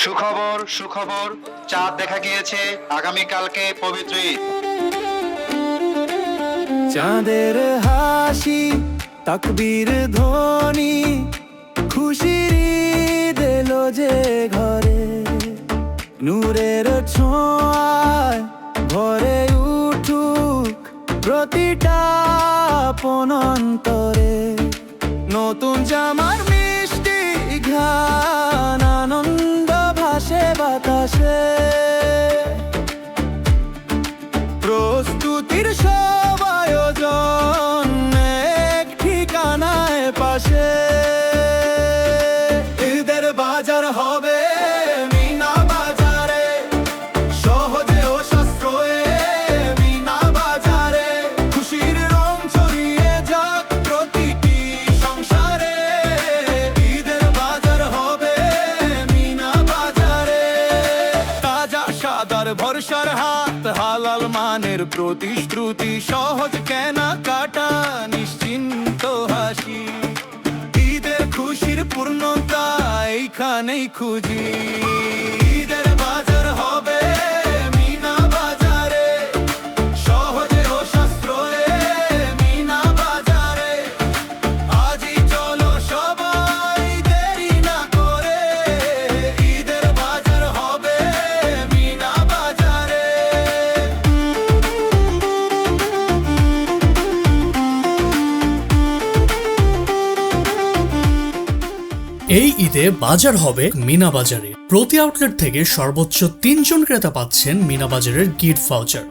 সুখবর সুখবর, চাঁদ দেখা গিয়েছে, আগামীকালকে পবিত্র ঈদ। চাঁদের হাসি, তাকবীর ধ্বনি, খুশির ঈদ এলো যে ঘরে, নূরের ছোঁয়ায় ভরে উঠুক প্রতিটা আপন অন্তরে। নতুন জামার মিষ্টি ঘ্রাণ, আনন্দ ভাসে বাতাসে, প্রস্তুতির সব আয়োজন এক ঠিকানায় পাশে। ঈদের বাজার হবে মিনা বাজারে, সহজে ও সাশ্রয়ে মিনা বাজারে, খুশির রং ছড়িয়ে যাক প্রতিটি সংসারে। ঈদের বাজার হবে মিনা বাজারে, তাজা সাদার ভরসার হাত, হালাল মানের প্রতিশ্রুতি, সহজ কেনাকাটা, নিশ্চিন্ত হাসি। ঈদের খুশির পূর্ণতা এইখানেই খুঁজি। ঈদের বাজার হবে মিনা বাজারে, সহজে ও সাশ্রয়ে মিনা বাজারে। আজই চলো সবাই দেরি না করে, ঈদের বাজার হবে মিনা বাজারে। এই ঈদে বাজার হবে মিনা বাজারে। প্রতি আউটলেট থেকে সর্বোচ্চ 3 জন ক্রেতা পাচ্ছেন মিনা বাজারের গিফট ভাউচার।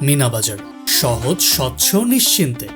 মিনা বাজার, সহজ, স্বচ্ছ, নিশ্চিন্তে।